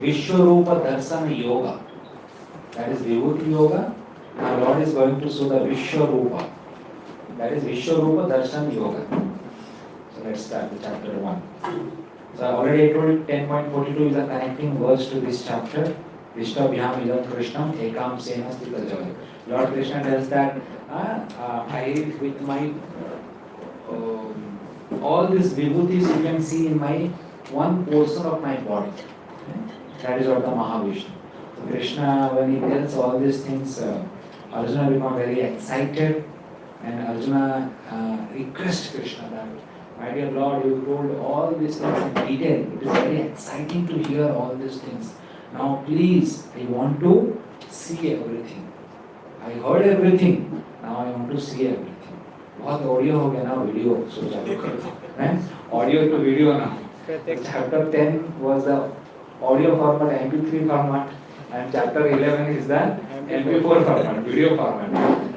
Vishwarupa Darsana Yoga. That is Vibhuti Yoga. Now Lord is going to show the Vishwarupa. That is Vishwarupa Darsana Yoga. So let's start the chapter 1. So I already told you 10.42 is a connecting verse to this chapter. Vishwabhyam idam Krishnam ekam sena sthita jaya. Lord Krishna tells that I with my all these vibhutis you can see in my one portion of my body. That is what the Mahavishnu. So Krishna, when he tells all these things, Arjuna becomes very excited, and Arjuna requests Krishna that, my dear Lord, you told all these things in detail. It is very exciting to hear all these things. Now please, I want to see everything. I heard everything. Now I want to see everything. बहुत audio हो गया ना video सोचा हैं audio to video now. Chapter 10 was the audio format MP3 format and chapter 11 is the MP4 format video format.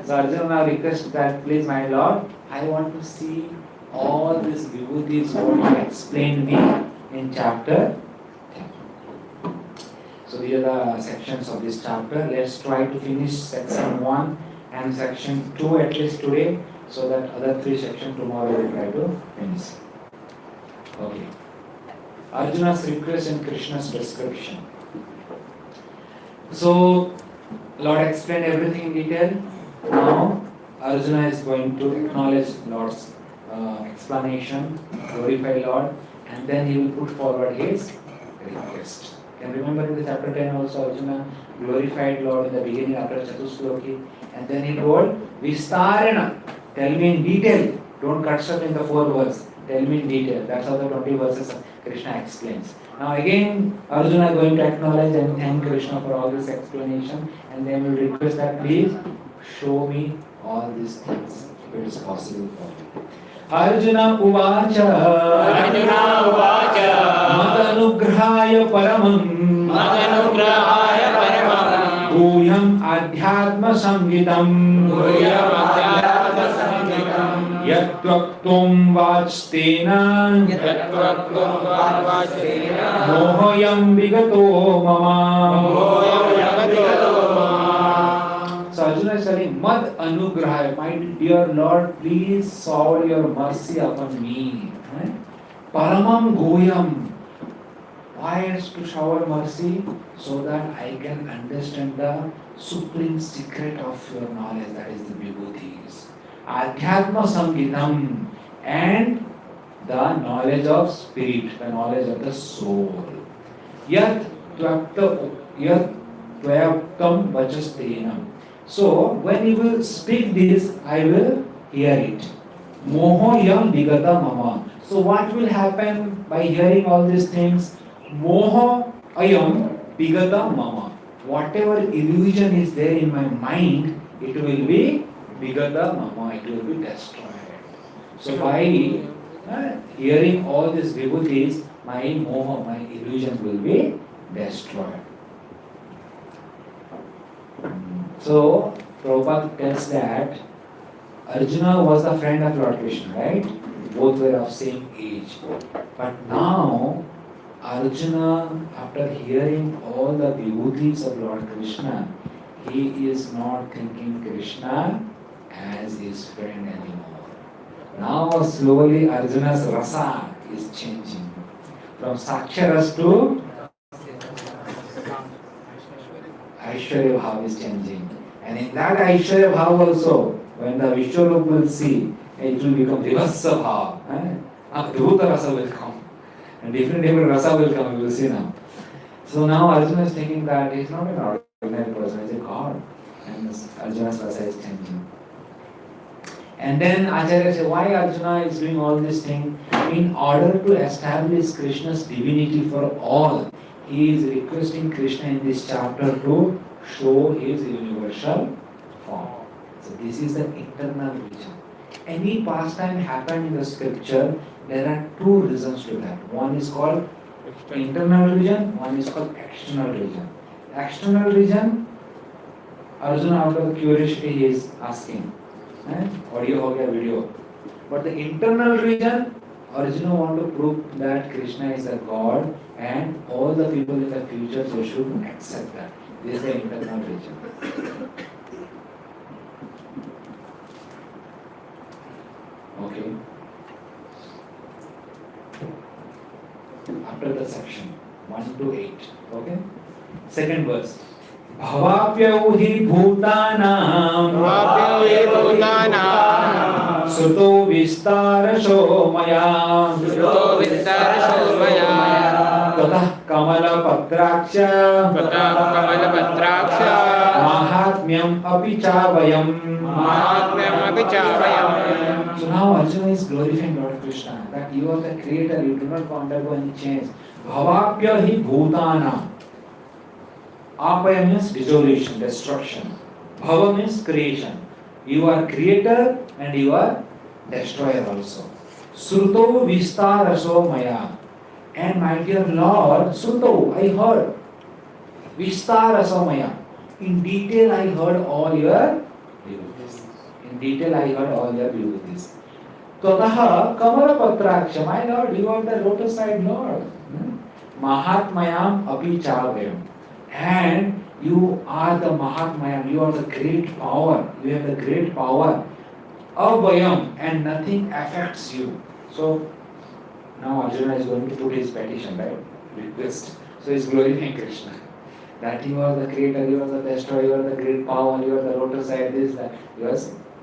So Arjuna now requests that please my Lord, I want to see all these vibhutis what you explained me in chapter 10. So these are the sections of this chapter. Let's try to finish section 1 and section 2 at least today, so that other 3 sections tomorrow we will try to finish. Okay. Arjuna's request and Krishna's description. So Lord explained everything in detail. Now Arjuna is going to acknowledge Lord's explanation, glorify Lord, and then he will put forward his request. Can you remember in the chapter 10 also Arjuna glorified Lord in the beginning after Chatusloki, and then he told Vistarena, tell me in detail, don't cut short in the 4 verses, tell me in detail. That's how the 20 verses Krishna explains. Now again Arjuna is going to acknowledge and thank Krishna for all this explanation, and then will request that please show me all these things if it is possible for me. Arjuna uvacha madanugrahaya paramam Bhuyam adhyatma samgitam Yatvaktum vachstena Mohoyam vigato mama. So Arjuna is telling, Mad anugrahaya, my dear Lord, please shower your mercy upon me. Paramam goyam. Why is to shower mercy? So that I can understand the supreme secret of your knowledge, that is the vibhutis. Adhyatma samgitam, and the knowledge of spirit, the knowledge of the soul. Yat tvayaptam vachastenam. So when you will speak this, I will hear it. Moho yam vigata mama. So what will happen by hearing all these things? Moho ayam vigata mama. Whatever illusion is there in my mind, it will be vigata mama, it will be destroyed. So by hearing all these vibhutis, my moha, my illusion will be destroyed. So Prabhupada tells that Arjuna was the friend of Lord Krishna, right? Both were of same age. But now Arjuna, after hearing all the vibhutis of Lord Krishna, he is not thinking Krishna as his friend anymore. Now slowly Arjuna's rasa is changing from Saksharas to Aishwarya Bhav is changing. And in that Aishwarya Bhav also, when the Vishwarup will see, it will become Vivassa Bhav. Adhuta Rasa will come. And different rasa will come, you will see now. So now Arjuna is thinking that he is not an ordinary person, he is a God. And Arjuna's rasa is changing. And then Acharya says, why Arjuna is doing all this thing? In order to establish Krishna's divinity for all, he is requesting Krishna in this chapter to show his universal form. So this is the internal reason. Any pastime happened in the scripture, there are 2 reasons to that. One is called internal reason, one is called external reason. External reason, Arjuna out of curiosity he is asking. Audio ho gaya, video. But the internal reason, Arjuna want to prove that Krishna is a god and all the people in the future they should accept that. This is the internal region. Okay. After the section 1 to 8. Okay. Second verse. Bhavapyau hi bhutanam Suto vistarasho maya Tatah kamala patraksha Mahatmyam api chavayam. So now Arjuna is glorifying Lord Krishna, that you are the creator, you do not undergo any change. Bhavapya hi bhutana. Apaya means dissolution, destruction. Bhava means creation. You are creator and you are destroyer also. Sruto vistaraso maya. And my dear Lord, Sruto, I heard. Vistaraso maya. In detail I heard all your devotees. In detail I heard all your devotees. Tataha kamala patraksha. My Lord, you are the lotus-eyed Lord. Mahatmayam api chavayam. And you are the Mahatmayam, you are the great power, you have the great power. Avayam, and nothing affects you. So, now Arjuna is going to put his petition, right? Request. So, he is glorifying Krishna. That you are the creator, you are the destroyer, you are the great power, you are the lotus eye, this, that. You are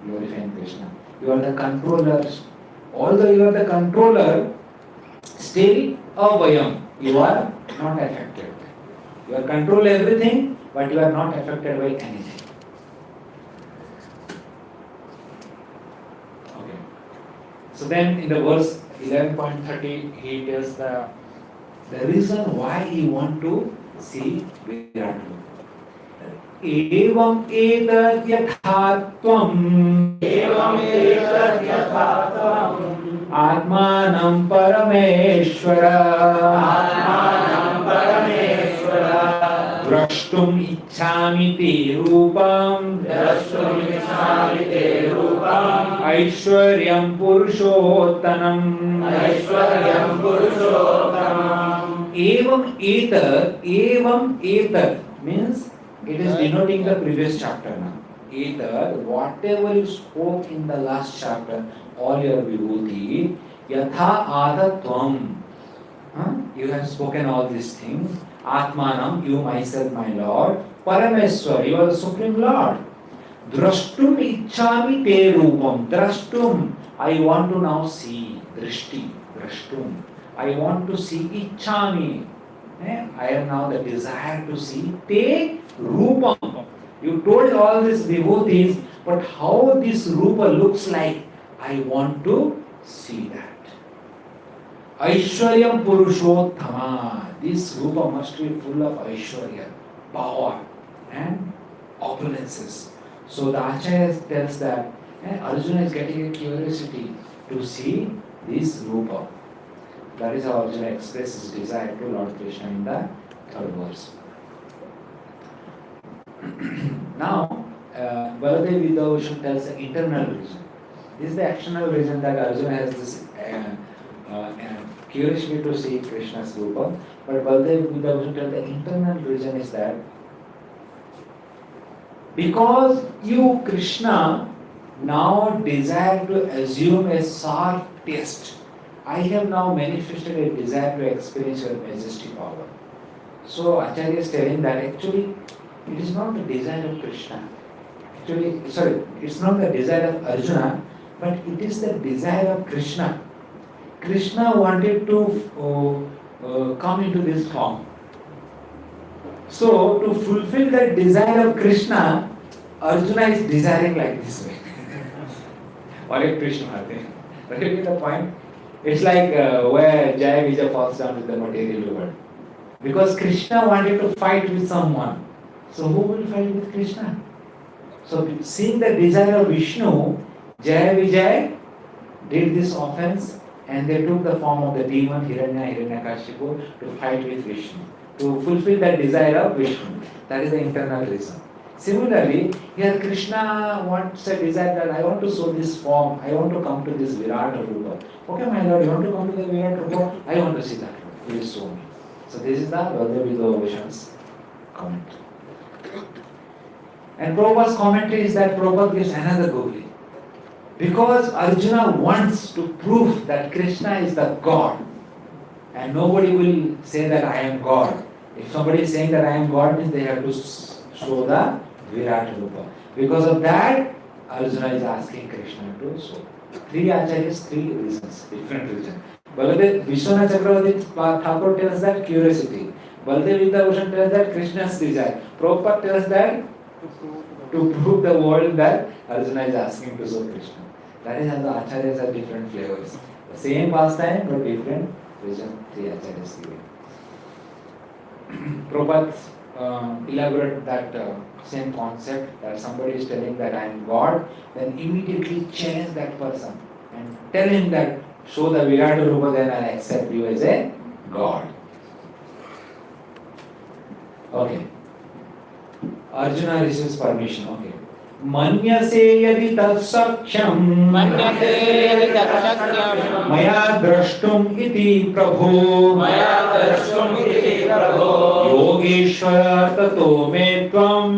glorifying Krishna. You are the controller. Although you are the controller, still avayam, you are not affected. You are control everything, but you are not affected by anything. Okay. So then in the verse 11.30, he tells the reason why he want to see Virat. Evam etat yathatvam Atmanam Parameshwara Drashtum ichhami te rupam Aishwaryam purushottanam Evam etat means it is denoting the previous chapter now. Either whatever you spoke in the last chapter, all your vibhuti, yatha adatvam. You have spoken all these things. Atmanam, you myself, my Lord. Parameswar, you are the Supreme Lord. Drashtum ichhami te rupam. Drashtum, I want to now see. Drishti, drashtum. I want to see ichhami. I have now the desire to see te rupam. You told all these vibhutis, but how this rupa looks like, I want to see that. Aishwaryam purushottama. This rupa must be full of Aishwarya, power and opulences. So the Acharya tells that Arjuna is getting a curiosity to see this rupa. That is how Arjuna expresses his desire to Lord Krishna in the third verse. Now, Baladev Vidavushan tells the internal reason. This is the external reason that Arjuna has this curiosity to see Krishna's rupa. But Baladev Vidavushan tells the internal reason is that because you, Krishna, now desire to assume a sour taste, I have now manifested a desire to experience your majestic power. So Acharya is telling that actually it is not the desire of Krishna. It's not the desire of Arjuna, but it is the desire of Krishna. Krishna wanted to come into this form. So to fulfill that desire of Krishna, Arjuna is desiring like this way. Hare Krishna, Hare. But you get the point? It's like where Jaya Vijay falls down with the material world. Because Krishna wanted to fight with someone. So who will fight with Krishna? So seeing the desire of Vishnu, Jaya Vijay did this offense and they took the form of the demon Hiranyakashipu to fight with Vishnu. To fulfill the desire of Vishnu. That is the internal reason. Similarly, here Krishna wants a desire that I want to show this form, I want to come to this Virat Rupa. Okay, my Lord, you want to come to the Virat Rupa? I want to see that. Please show me. So this is the Vadavidha Vishan's comment. And Prabhupada's commentary is that Prabhupada gives another googly. Because Arjuna wants to prove that Krishna is the God. And nobody will say that I am God. If somebody is saying that I am God, means they have to show the Virat Rupa. Because of that, Arjuna is asking Krishna to show. Three acharyas, three reasons, different reasons. Baladev, Vishwanath Chakravarti Thakur tells that curiosity. Baladev Vidyabhushan tells that Krishna's desire. Prabhupada tells that to prove the world that Arjuna is asking to show Krishna. That is how the acharyas are different flavors. The same pastime but different vision, three acharyas giving. Prabhupada elaborate that same concept that somebody is telling that I am God, then immediately challenge that person and tell him that show the Virat Rupa, then I accept you as a God. Okay. Arjuna receives permission. Okay. Manyase yadi tatsakhyam maya drashtum iti prabho Yogeshwara tato me tvam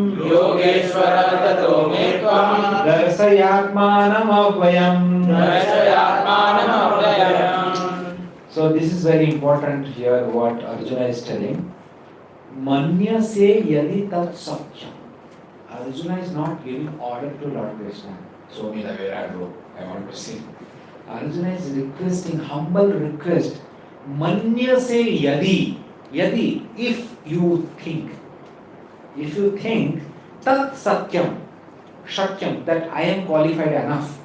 darsayatmanam avayam. So this is very important here what Arjuna is telling. Manyase yadi tatsakhyam. Arjuna is not giving order to Lord Krishna. Show me the Virat Rupa. I want to see. Arjuna is requesting, humble request. Manyase yadi. Yadi, if you think. If you think, tat satyam, shakyam, that I am qualified enough.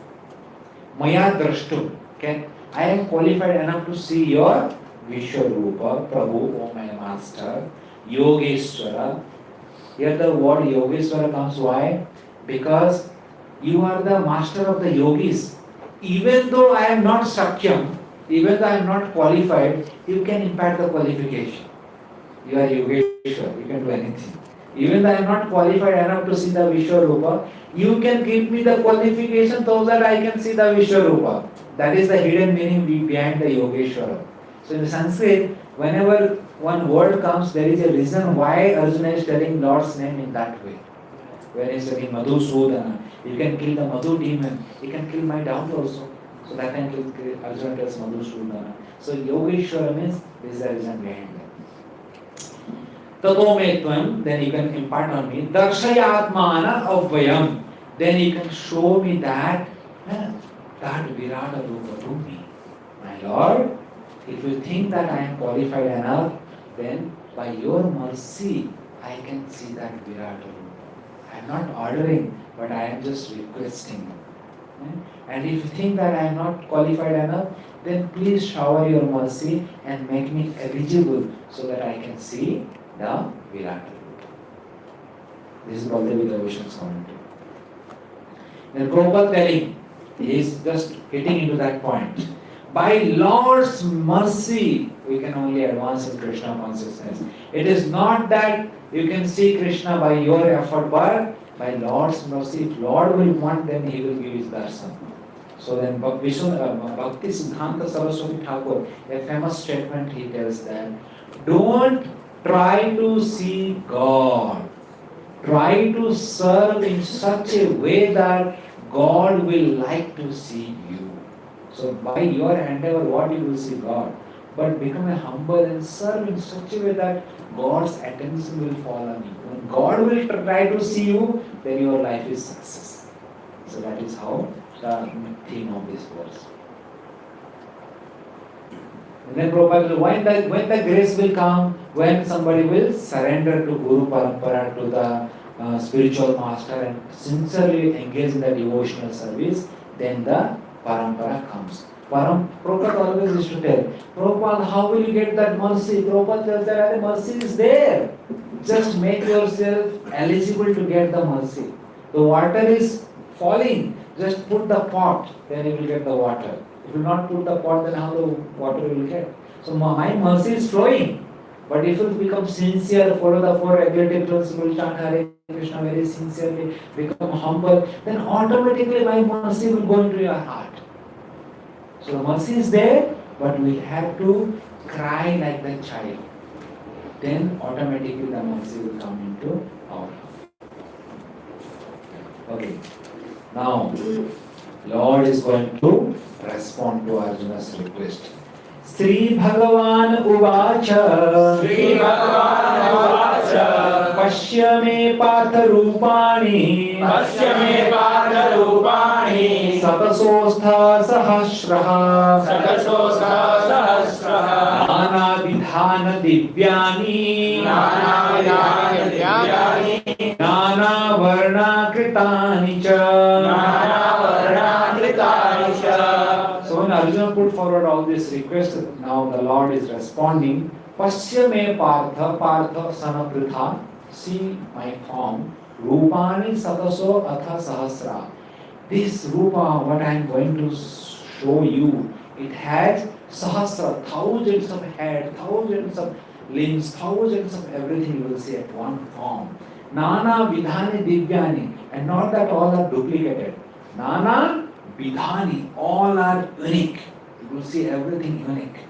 Maya drashtum. Okay? I am qualified enough to see your Vishwarupa, Prabhu, O my master, Yogeshwara. Here the word Yogeshwara comes. Why? Because you are the master of the yogis. Even though I am not Sakyam, even though I am not qualified, you can impart the qualification. You are Yogeshwara, you can do anything. Even though I am not qualified enough to see the Vishwarupa, you can give me the qualification so that I can see the Vishwarupa. That is the hidden meaning behind the Yogeshwara. So in Sanskrit, whenever one word comes, there is a reason why Arjuna is telling Lord's name in that way. When he is telling Madhusudana, you can kill the Madhu demon, you can kill my doubt also. So that time Arjuna tells Madhusudana. So Yogeshwara means this is the reason behind that. Tato me tvam, then you can impart on me. Darshayatmana avayam. Then you can show me that Virata Rupa to me. My Lord, if you think that I am qualified enough, then by your mercy, I can see that Virata Rupa. I am not ordering, but I am just requesting. And if you think that I am not qualified enough, then please shower your mercy and make me eligible so that I can see the Virata Rupa. This is Bhakti Vishan's commentary. Then Prabhupada telling, he is just hitting into that point. By Lord's mercy, we can only advance in Krishna consciousness. It is not that you can see Krishna by your effort, but by Lord's mercy. If Lord will want, then He will give His darshan. So then Bhakti Siddhanta Saraswati Thakur, a famous statement, he tells that, don't try to see God. Try to serve in such a way that God will like to see you. So by your endeavor, what you will see God. But become a humble and serve in such a way that God's attention will fall on you. When God will try to see you, then your life is success. So that is how the theme of this verse. And then Prabhupada, when the grace will come, when somebody will surrender to Guru Parampara, to the spiritual master and sincerely engage in the devotional service, then the Parampara comes. Prabhupada always used to tell, Prabhupada, how will you get that mercy? Prabhupada tells that mercy is there. Just make yourself eligible to get the mercy. The water is falling. Just put the pot, then you will get the water. If you not put the pot, then how the water will get? So my mercy is flowing. But if you become sincere, follow the four regulative principles, chant Hare Krishna very sincerely, become humble, then automatically my mercy will go into your heart. So the mercy is there, but we have to cry like the child. Then automatically the mercy will come into our heart. Okay. Now, Lord is going to respond to Arjuna's request. Sri Bhagavan Uvacha Sri Bhagavan Uvacha Pashya me Partha Rupani Satasostha Sahasraha Nana Vidhana Divyani Nana Varna Kritani Cha. So when Arjuna put forward all this request, now the Lord is responding. Pasya me Partha, Partha son of Pritha, see my form. Rupani Sataso Atha Sahasra. This Rupa, what I am going to show you, it has Sahasra, thousands of head, thousands of limbs, thousands of everything you will see at one form. Nana Vidhani Divyani, and not that all are duplicated. Nana Vidhani, all are unique. You will see everything unique.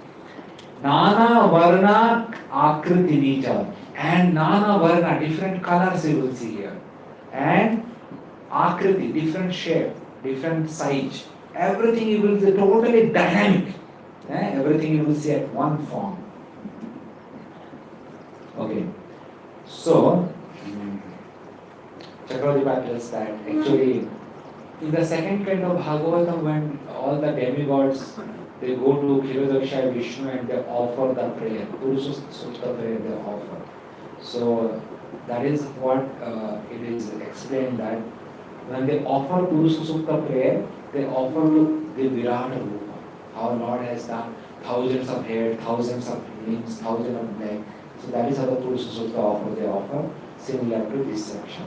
Nana Varna Akriti Nija, and Nana Varna, different colors you will see here. And Akriti, different shape, different size. Everything you will see totally dynamic. Everything you will see at one form. Okay. So, Chakravarti tells that actually in the second kind of Bhagavatam, when all the demigods they go to Kshirodaksha Vishnu and they offer the prayer, Purusa Sukta prayer they offer. So that is what it is explained that when they offer Purusa Sukta prayer, they offer to the Virata Rupa. Our Lord has done thousands of head, thousands of limbs, thousands of legs. So that is how the Purusa Sukta offer they offer, similar to this section.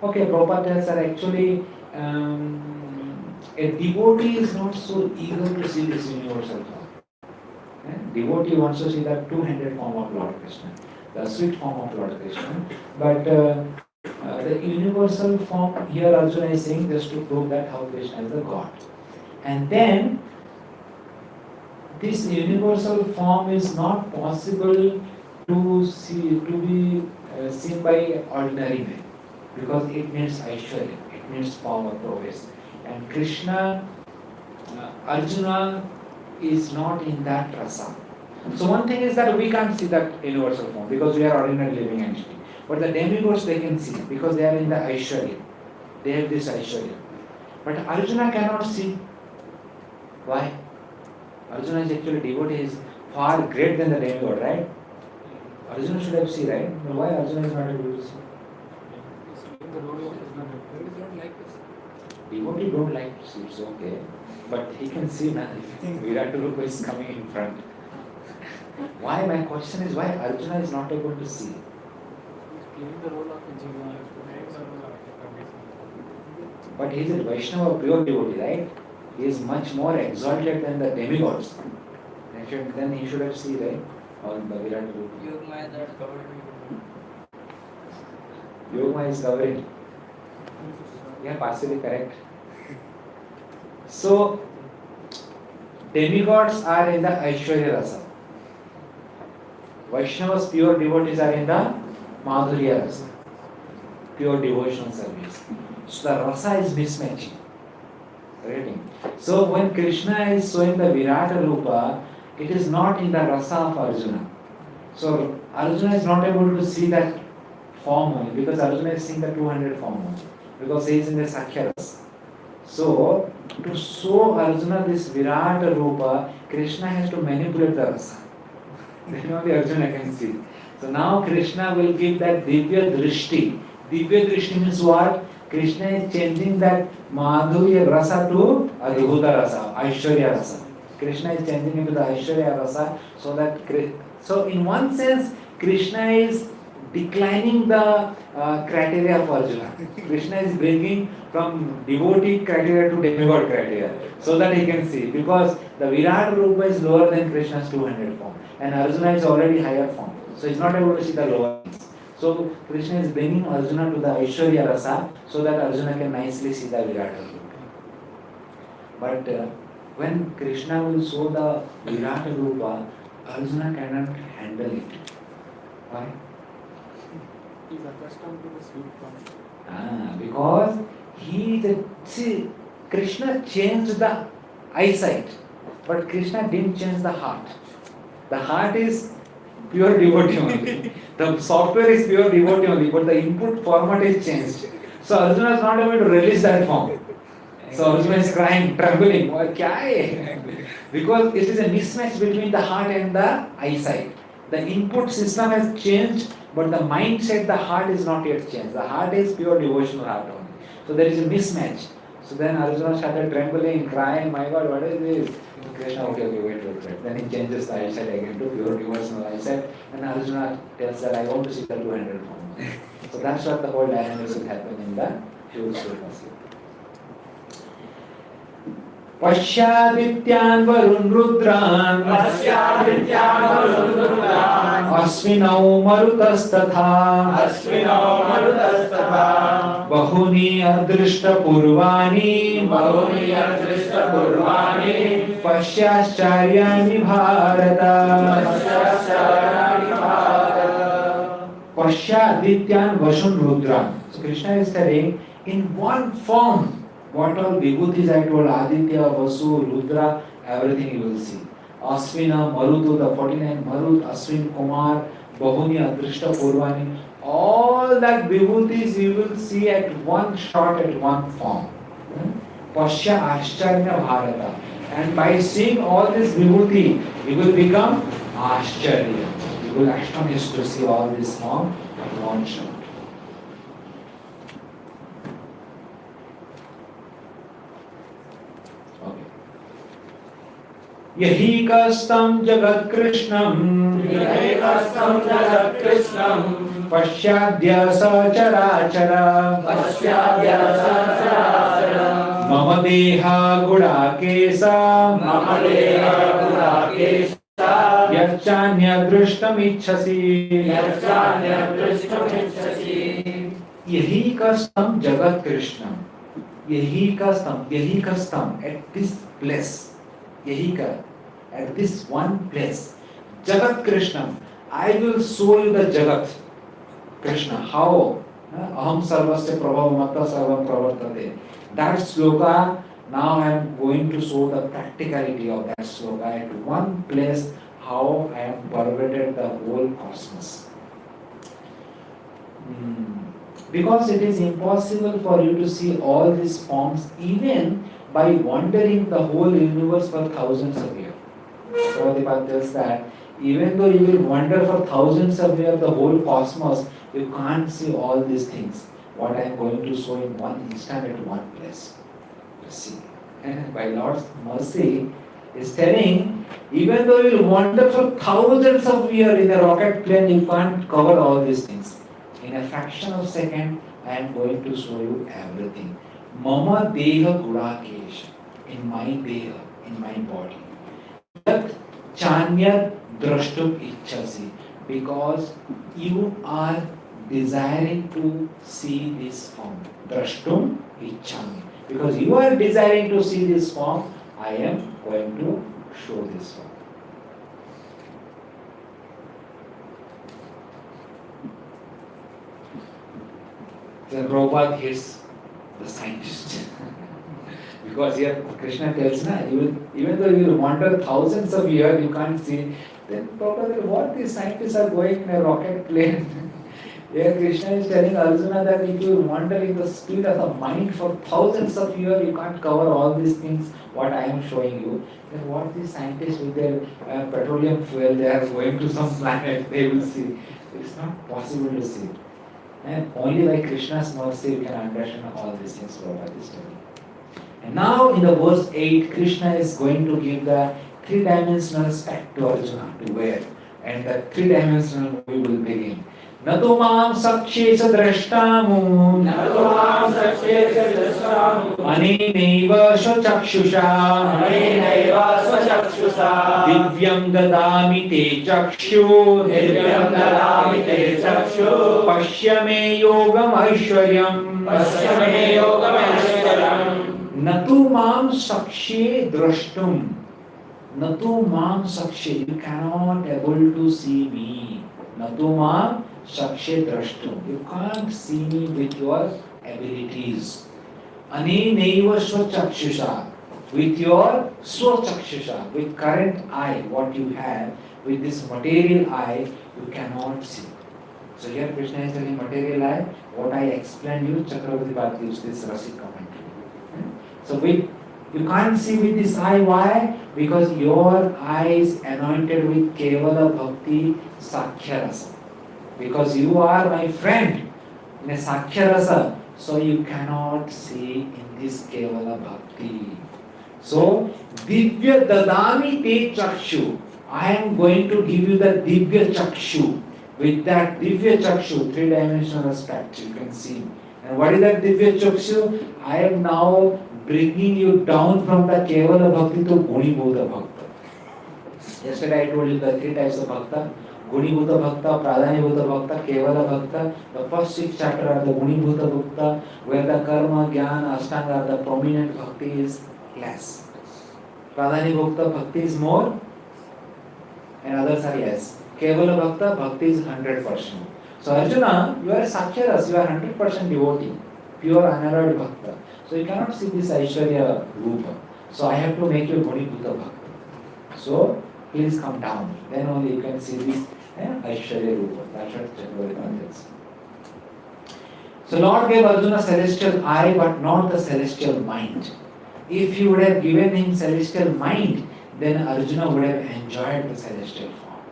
Okay, Prabhupada tells that actually a devotee is not so eager to see this universal form. Devotee wants to see the two-handed form of Lord Krishna, the sweet form of Lord Krishna. But the universal form, here Arjuna is saying just to prove that how Krishna is the God. And then this universal form is not possible to see, to be seen by ordinary men, because it needs Aishwarya, it needs power, prowess. And Krishna, Arjuna is not in that rasa. So one thing is that we can't see that universal form because we are ordinary living entity. But the demigods they can see because they are in the Aishwarya. They have this Aishwarya. But Arjuna cannot see. Why? Arjuna is actually devotee, is far greater than the demigod, right? Arjuna should have seen, right? But why Arjuna is not able to see? Devotee don't like to see, it's okay. But he can see now. Virata Rupa is coming in front. Why? My question is why Arjuna is not able to see? Playing the role of a Jiva. But he is a Vaishnava, pure devotee, right? He is much more exalted than the demigods. Then he should have seen, right? On the Virata Rupa. Yogmaya that covered. Yogmaya is covering. Yeah, partially correct. So, demigods are in the Aishwarya Rasa. Vaishnavas, pure devotees are in the Madhurya Rasa. Pure devotional service. So the Rasa is mismatching. Reading. So when Krishna is showing the Virata Rupa, it is not in the Rasa of Arjuna. So Arjuna is not able to see that form only because Arjuna is seeing the 200 form only. Because he is in the Sakhya Rasa. So to show Arjuna this Virata Rupa, Krishna has to manipulate the Rasa. Then only Arjuna can see. So now Krishna will give that Divya Drishti. Divya Drishti means what? Krishna is changing that Madhurya Rasa to Adhuta Rasa, Aishwarya Rasa. Krishna is changing into the Aishwarya Rasa so that, so in one sense, Krishna is declining the criteria of Arjuna. Krishna is bringing from devotee criteria to demigod criteria so that he can see, because the Virat Rupa is lower than Krishna's 200 form and Arjuna is already higher form, so he's not able to see the lower things. So Krishna is bringing Arjuna to the Aishwarya Rasa so that Arjuna can nicely see the Virat Rupa. But when Krishna will show the Virat Rupa, Arjuna cannot handle it. Why? He's accustomed to the sweet form. Because see, Krishna changed the eyesight, but Krishna didn't change the heart. The heart is pure devotee only. The software is pure devotee only, but the input format is changed. So Arjuna is not able to release that form. So Arjuna is crying, trembling. What? Kya hai? Because it is a mismatch between the heart and the eyesight. The input system has changed, but the mindset, the heart is not yet changed. The heart is pure devotional heart only. So there is a mismatch. So then Arjuna started trembling, crying, my God, what is this? Krishna, okay, wait. Then he changes the eyesight again to pure devotional eyesight. And Arjuna tells that I want to see the 200 forms. So that's what the whole dynamics will happen in the pure surface. Pashyadityan varun rudran Asvinau marutastatha Bahuni adrishta purvani Pashyacharyani bharata Pashyadityan varun rudran. So Krishna is telling in one form what all vibhutis I told, Aditya, Vasu, Rudra, everything you will see. Asvina, Marutu, the 49 Marut, Aswin, Kumar, Bahuni, Adrishta, Purvani, all that vibhutis you will see at one shot, at one form. Pashya Ascharya Bharata. And by seeing all this vibhuti, you will become Ascharya. You will astonish to see all this form at one shot. यही कस्तम जगत कृष्णम पश्चाद्य सचराचर मम देहा गुणाकेश यच्चान्य दृष्टमिच्छसि यही कस्तम जगत कृष्णम यही कस्तम at this place Yahika, at this one place, Jagat Krishna, I will show you the Jagat Krishna. How? Aham sarvasya prabhavamatva sarvam pravartate. That sloka, now I am going to show the practicality of that sloka at one place, how I have pervaded the whole cosmos. Because it is impossible for you to see all these forms even by wandering the whole universe for thousands of years. Prabhupada tells that even though you will wander for thousands of years the whole cosmos, you can't see all these things. What I am going to show in one instant at one place. You see. And by Lord's mercy is telling, even though you will wander for thousands of years in a rocket plane, you can't cover all these things. In a fraction of a second, I am going to show you everything. Mama deha gudakesha, in my deha, in my body. Yat chanya drashtum ichchasi, because you are desiring to see this form. Drashtum ichchami. Because you are desiring to see this form, I am going to show this form. Then Prabhupada hits the scientist. Because here Krishna tells, even though you will wander thousands of years, you can't see. Then Prabhupada, what these scientists are going in a rocket plane? Here Krishna is telling Arjuna that if you wander in the speed of the mind for thousands of years, you can't cover all these things, what I am showing you. Then what these scientists with their petroleum fuel, they are going to some planet, they will see. It's not possible to see. And only by Krishna's mercy you can understand all these things Prabhupada is telling. And now in the verse 8, Krishna is going to give the three-dimensional speck to Arjuna to wear. And the three-dimensional movie will begin. न तो मां सख्येष द्रष्टामु अनेनैव स्वचक्षुषा दिव्यं ददामि ते चक्षु पश्य मे योगमैश्वर्यम् न तु मां सख्ये द्रष्टुम न तु मां सख्ये you cannot able to see me न तु मां सख्ये द्रष्टुम you can't see me with your abilities अनेनैव स्वचक्षुषा with your swachakshusha with current eye what you have with this material eye you cannot see. So here Krishna is telling material eye what I explained you Chakravarti Bhat gives this rasic commentary. So you can't see with this eye why? Because your eye is anointed with Kevala Bhakti Sakhya Rasa. Because you are my friend in a Sakhya Rasa so you cannot see in this Kevala Bhakti. So, Divya Dadami Te Chakshu. I am going to give you the Divya Chakshu. With that Divya Chakshu, three-dimensional aspect, you can see. And what is that Divya Chakshu? I am now bringing you down from the Kevala Bhakti to Gunibhuta Bhakta. Yesterday I told you the three types of Bhakta. Gunibhuta Bhakta, Pradhanibhuta Bhakta, Kevala Bhakta. The first 6 chapters are the Gunibhuta Bhakta, where the Karma, Jnana, Ashtanga, the prominent Bhakti is less. Pradhanibhuta Bhakti is more and others are less. Kevala Bhakta, Bhakti is 100%. So Arjuna, you are Sakhyaras, you are 100% devotee, pure unalloyed Bhakta. So you cannot see this Aishwarya Rupa. So I have to make you Gunibhuta Bhakta. So please come down. Then only you can see this Aishwarya Rupa. That's what Chakravarti is. So Lord gave Arjuna celestial eye but not the celestial mind. If he would have given him celestial mind, then Arjuna would have enjoyed the celestial form.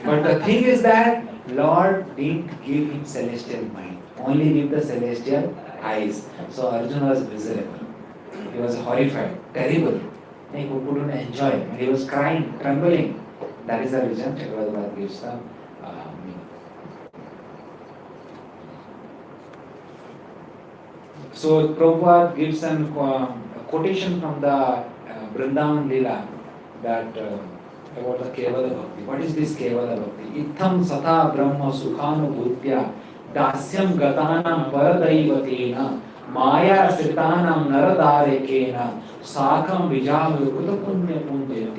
But the thing is that Lord didn't give him celestial mind, only give the celestial eyes. So Arjuna was miserable. He was horrified, terrible. He couldn't enjoy and he was crying, trembling. That is the reason Chakravarti gives the meaning. So Prabhupada gives a quotation from the Vrindavan Leela that about the Kevala Bhakti. What is this Kevala Bhakti? Itham Satha Brahma Sukhanubhutya Dasyam Gatanam Paradaivatena Maya Sritanam Naradarekena Sakham Vijavu Kutapunya Punja.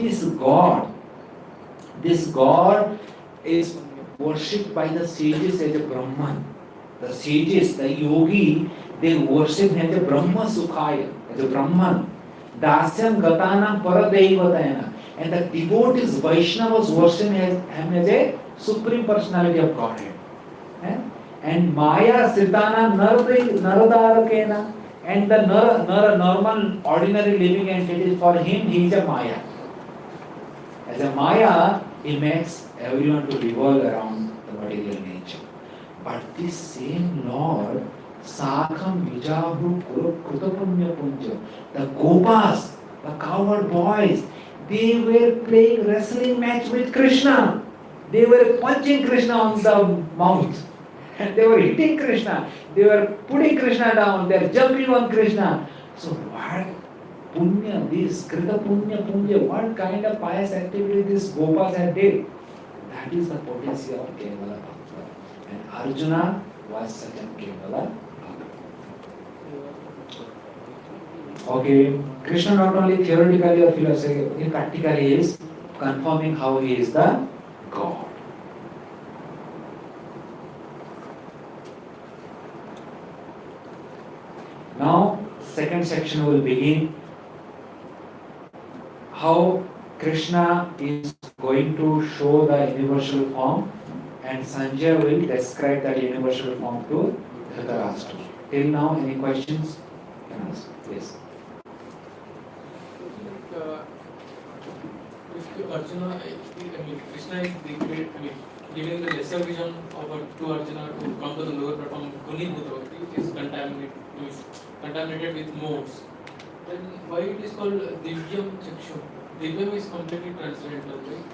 This God is worshipped by the sages as a Brahman. The sages, the yogi, they worship him as a Brahma Sukhaya, as a Brahman. Dasyam Gatanam Paradaivatena. And the devotees, Vaishnavas, worship him as a supreme personality of Godhead. And Maya Sritana Naradarakena. And the Nara, normal, ordinary living entity, for him, he is a Maya. As a Maya, he makes everyone to revolve around the material nature. But this same Lord, Sakham Vijahu Krutapunya Punja, the Gopas, the cowherd boys, they were playing wrestling match with Krishna. They were punching Krishna on the mouth. And they were hitting Krishna. They were putting Krishna down. They are jumping on Krishna. So what punya, this Krita Punya Punya, what kind of pious activity this Gopas had did? That is the potency of Kevala Bhakta. And Arjuna was such a Kevala Bhakta. Okay, Krishna not only theoretically or philosophically, practically is confirming how he is the God. Now, second section will begin how Krishna is going to show the universal form and Sanjay will describe that universal form to Dhritarashtra. Till now, any questions? Can ask. Yes. Arjuna, Krishna is giving the lesser vision to Arjuna to come to the lower platform of Gunibhuta Bhakti, which is contaminated with modes. Then why it is called Divyam Chakshu? Divyam is completely transcendental, right?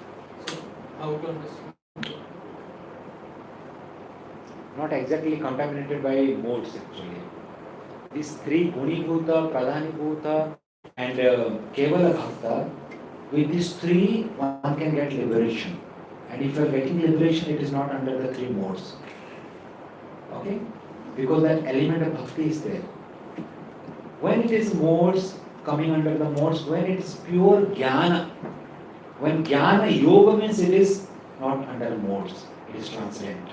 So how to understand? Not exactly contaminated by modes actually. These three Gunibhuta, Pradhanibhuta and Kevala Bhakta, with these three one can get liberation. And if you are getting liberation, it is not under the three modes. Okay? Because that element of bhakti is there. When it is modes, coming under the modes, when it is pure jnana, when jnana yoga means it is not under modes, it is transcendent.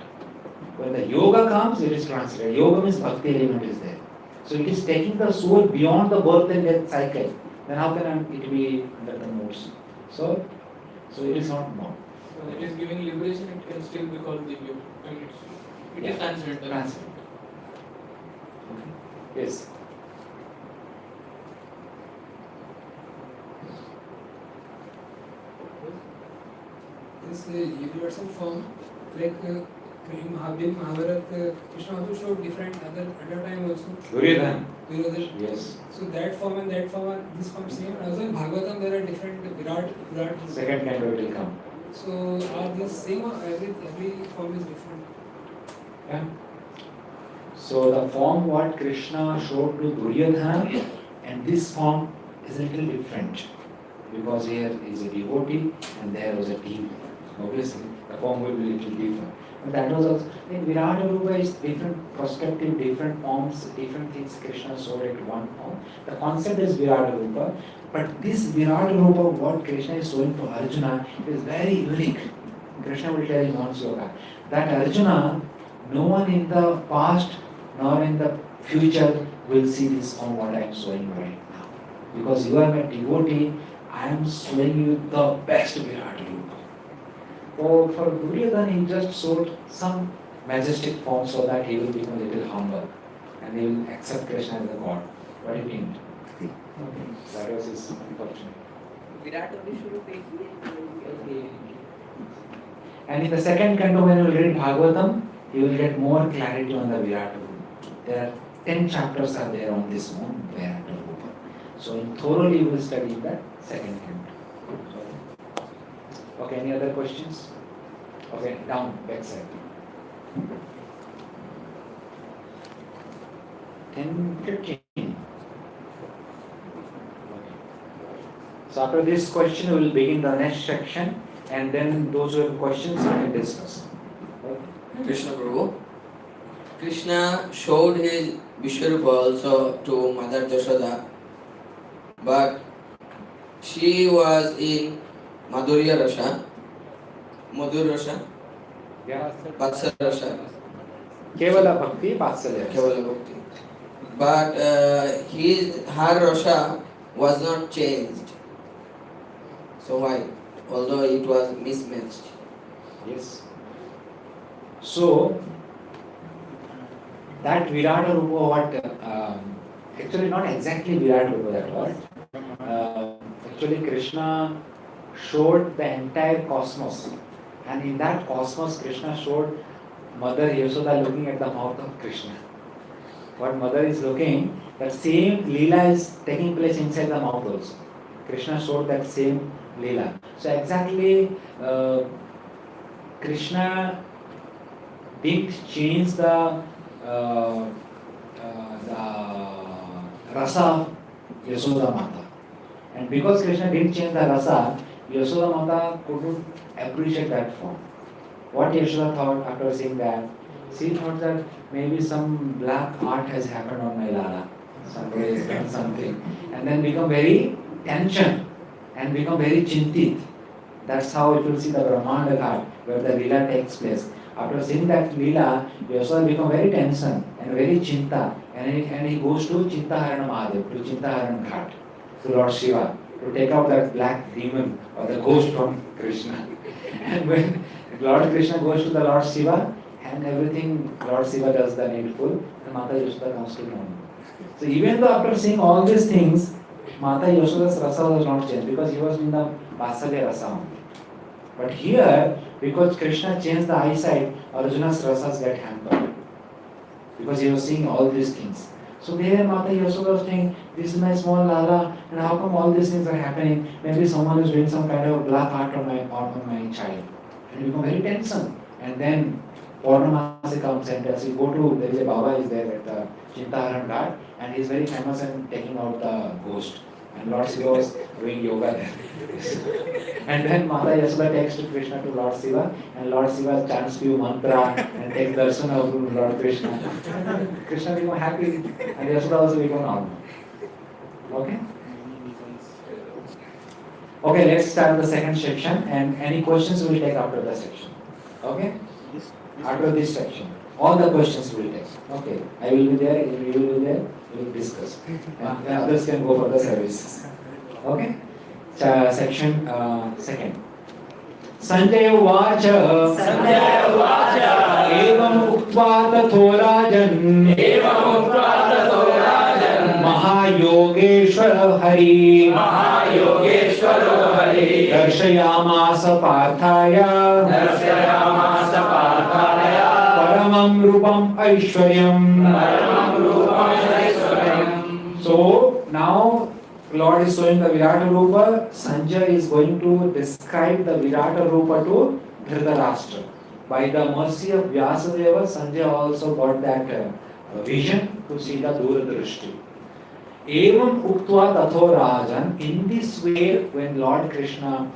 When the yoga comes, it is transcendent. Yoga means bhakti element is there. So it is taking the soul beyond the birth and death cycle. Then how can it be under the modes? So it is not mode. So it is giving liberation, it can still be called divya. I mean, it is transcendental. Transcendental. Yes. This universal form, like in Mahabharata, Krishna also showed different other time also. Govardhana. Govardhana. Yes. So that form and that form are this form same. And also in Bhagavatam there are different Virat. Second kind of it will come. So are these same or every form is different? Yeah. So the form what Krishna showed to Duryodhana and this form is a little different because here is a devotee and there was a demon. Obviously, the form will be a little different. But that was also, in Virata Rupa is different perspective, different forms, different things Krishna showed at one form. The concept is Virata Rupa, but this Virata Rupa, what Krishna is showing to Arjuna, is very unique. Krishna will tell in one sloka that Arjuna, no one in the past nor in the future will see this form what I am showing right now. Because you are my devotee, I am showing you the best Virata Rupa. For Duryodhana, he just showed some majestic form so that he will become a little humble and he will accept Krishna as the God. What he meant. That was his unfortunate. And in the second canto, when you will read Bhagavatam, you will get more clarity on the Virata Rupa. There are 10 chapters are there on this one Virata Rupa. So thoroughly you will study that second canto. Okay, any other questions? Okay, down, back side. 10:15. Okay. So after this question, we will begin the next section and then those who have questions we can discuss. Okay. Krishna Prabhu. Krishna showed his Vishwarupa also to Mother Jashoda, but she was in Madhurya Rasha, Madhur Rasha, Yeah. Vatsal Rasha, Kevala Bhakti, Vatsalya. Kevala Bhakti. But her Rasha was not changed. So why? Although it was mismatched. Yes. So, that Virata Rupa, what actually not exactly Virata Rupa that was. Actually, Krishna showed the entire cosmos, and in that cosmos, Krishna showed Mother Yashoda looking at the mouth of Krishna. What Mother is looking, that same Leela is taking place inside the mouth also. Krishna showed that same Leela. So exactly, Krishna didn't change the rasa of Yashoda Mata. And because Krishna didn't change the rasa, Yashoda Mata couldn't appreciate that form. What Yashoda thought after seeing that? She thought that maybe some black art has happened on my Lala. Somebody has done something. And then become very tension and become very chintit. That's how it will see the Brahmanda Ghat, where the Leela takes place. After seeing that Leela, Yashoda become very tension and very chinta. And he goes to Chintaharana Mahadev, to Chintaharana Ghat, to Lord Shiva, to take out that black demon or the ghost from Krishna. And when Lord Krishna goes to the Lord Shiva, and everything Lord Shiva does the needful, and Mata Yashoda comes to know. So even though after seeing all these things, Mata Yashoda's rasa was not changed because he was in the Vasalya rasa only. But here, because Krishna changed the eyesight, Arjuna's rasas get hampered. Because he was seeing all these things. So there Mata Yashoda was saying, this is my small Lala, and how come all these things are happening? Maybe someone is doing some kind of black art on my child. and you become very tension. And then Purnamasi comes and tells you, go to, there is a Baba is there at the Chintaharan Ghat, and he is very famous and taking out the ghost. And Lord Shiva was doing yoga there. And then Mata Yashoda takes to Krishna to Lord Shiva, and Lord Shiva chants few mantra and takes darshan of Lord Krishna. Krishna become happy, and Yashoda also become normal. Okay? Okay, let's start the second section, and any questions we will take after the section. Okay? After this section. All the questions we will take. Okay. I will be there, you will be there, we will discuss. And then others can go for the services. Okay? Section second. Sanjay Uvacha Evam Uktva Tatho Rajan Mahayogeshwara Hari Darshayamasa Parthaya Paramam Rupam Aishwaryam. So now Lord is showing the Virata Rupa. Sanjay is going to describe the Virata Rupa to Dhritarashtra. By the mercy of Vyasadeva, Sanjay also got that vision to see the Duradrishti. Evam Uktva Tatho Rajan. In this way, when Lord Krishna,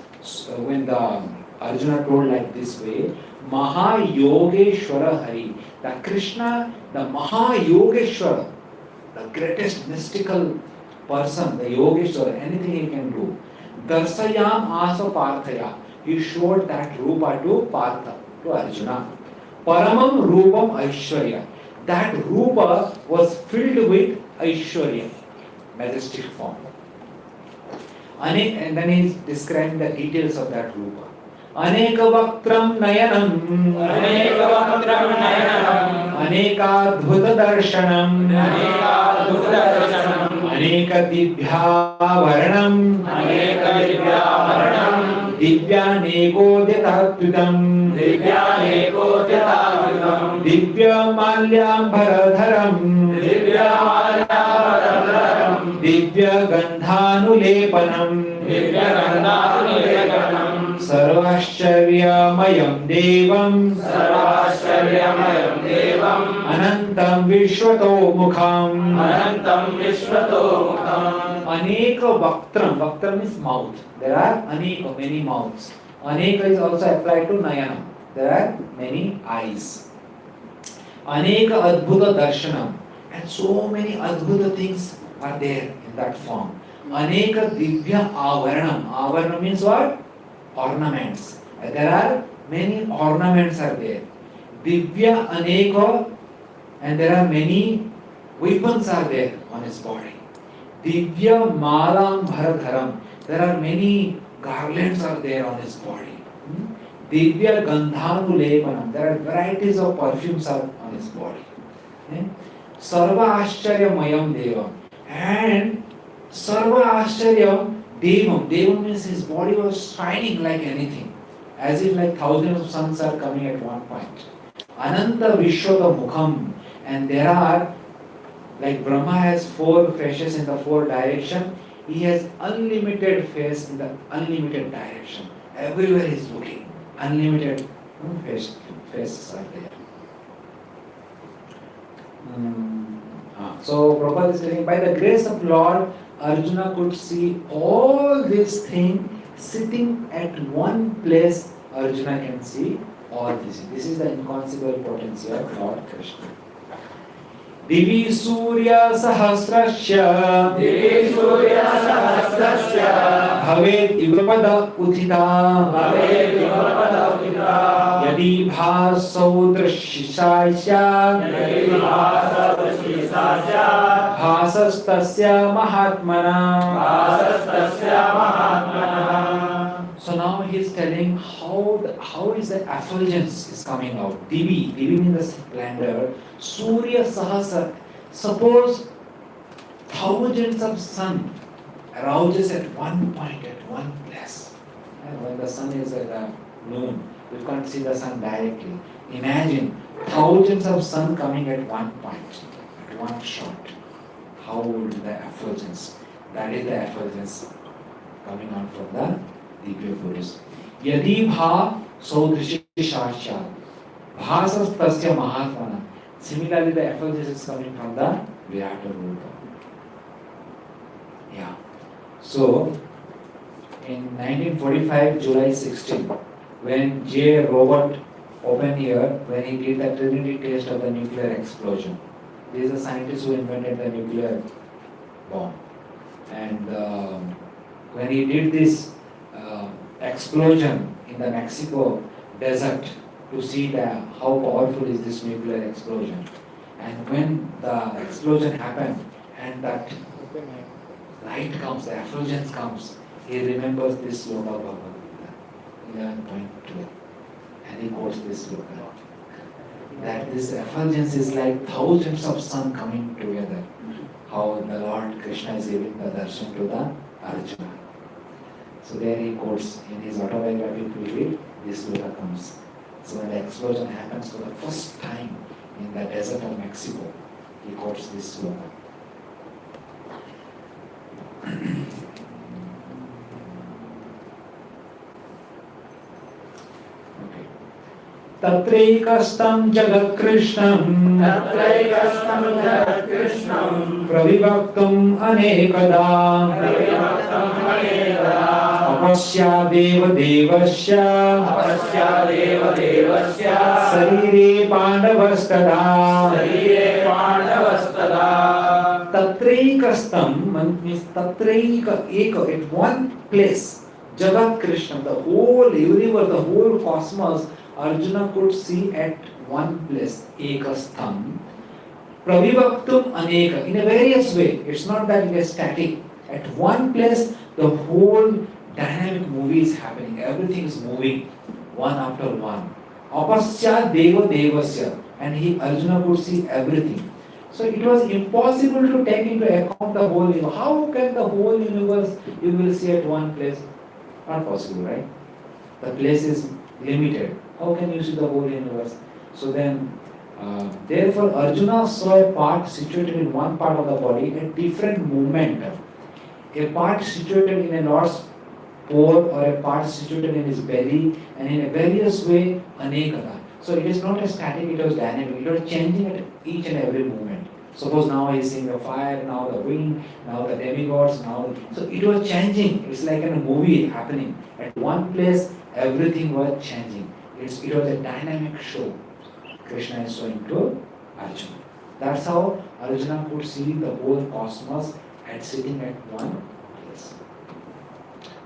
when the Arjuna told like this way, Mahayogeshwara Hari, the Krishna, the Mahayogeshwara, the greatest mystical person, the Yogeshwara, anything he can do. Darsayam asa Parthaya, he showed that Rupa to Partha, to Arjuna. Paramam Rupam Aishwarya, that Rupa was filled with Aishwarya, majestic form. And then he is describing the details of that Rupa. Aneka Vaktram Nayanam Anekadbhuta Darshanam Aneka Dibhyavarnam Divyanekodyatatvitam Divyamalyambharadharam Divyagandhanulepanam Sarvashcharyamayam Devam Anantam Vishwato Mukham Aneka Vaktram. Vaktram is mouth. There are Aneka, many mouths. Aneka is also applied to Nayanam. There are many eyes. Aneka Adbhuta Darshanam. And so many Adbhuta things are there in that form. Aneka Divya Avaranam. Avaranam means what? Ornaments. There are many ornaments are there. Divya Aneka, and there are many weapons are there on his body. Divya Malam Bharadharam, there are many garlands are there on his body. Divya Gandhanulepanam, there are varieties of perfumes are on his body. Sarva Ashcharyamayam Devam, and Sarva Ashcharyam Devam. Devam means his body was shining like anything, as if like thousands of suns are coming at one point. Ananta Vishwata Mukham, and there are, like Brahma has 4 faces in the 4 directions, he has unlimited face in the unlimited direction. Everywhere he is looking, unlimited faces are there. So Prabhupada is telling, by the grace of Lord, Arjuna could see all these things sitting at one place. Arjuna can see all this. This is the inconceivable potency of Lord Krishna. Divi Surya Sahasrasya Bhavet Ivapada Uthita Yadi Bhasau Drashishasya Bhasastasya Mahatmana. So now he is telling how is the effulgence is coming out. Divi means the splendor. Surya Sahasra. Suppose thousands of sun arouses at one point, at one place. And when the sun is at noon, you can't see the sun directly. Imagine thousands of sun coming at one point, at one shot. How would the effulgence? That is the effulgence coming out from the Divya Purus. Yadi Bha Saudrishi Shasha, Bhasas Tasya Mahatmana. Similarly, the effulgence is coming from the Virata Rupa. Yeah. So, in 1945, July 16, when J. Robert Oppenheimer, when he did the Trinity test of the nuclear explosion, he is a scientist who invented the nuclear bomb. And when he did this explosion in the Mexico desert to see how powerful is this nuclear explosion, and when the explosion happened and that light comes, the effulgence comes, he remembers this sloka of Bhagavad Gita, 11.2, and he quotes this sloka, that this effulgence is like thousands of sun coming together. How the Lord Krishna is giving the darshan to the Arjuna. So there he quotes in his autobiography, if we read, this sloka comes. So when the explosion happens for the first time in the desert of Mexico, he quotes this sloka. Tatraikastam Jagatkrishnam Pravivaktam Anekada Apasya Deva Devasya Sarire Pandavastada Tatraikastam means Tatraika Eka, at one place, Jagat Krishna, the whole universe, the whole cosmos, Arjuna could see at one place, Ekastham, Pravivaktum Aneka, in a various way. It's not that it is static. At one place, the whole dynamic movie is happening. Everything is moving, one after one. Apasya Deva Devasya, and Arjuna could see everything. So it was impossible to take into account the whole universe. How can the whole universe you will see at one place? Not possible, right? The place is limited. How can you see the whole universe? So then, therefore, Arjuna saw a part situated in one part of the body, a different movement. A part situated in a Lord's pore, or a part situated in his belly, and in a various way, anekada. So it is not a static, it was dynamic. It was changing at each and every moment. Suppose now he is seeing the fire, now the wind, now the demigods, so it was changing. It's like a movie happening. At one place, everything was changing. It was a dynamic show. Krishna is showing to Arjuna. That's how Arjuna could see the whole cosmos and sitting at one place.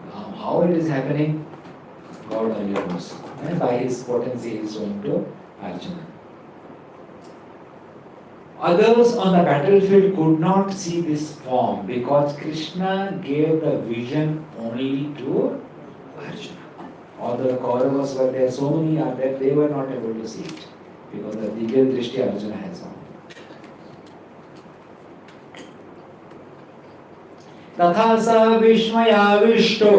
Now, how it is happening, God only knows. And by his potency, he is showing to Arjuna. Others on the battlefield could not see this form because Krishna gave the vision only to Arjuna. All the Kauravas were there, so many are there, they were not able to see it because the Divya Drishti Arjuna has on. तथा स विस्मयाविष्टो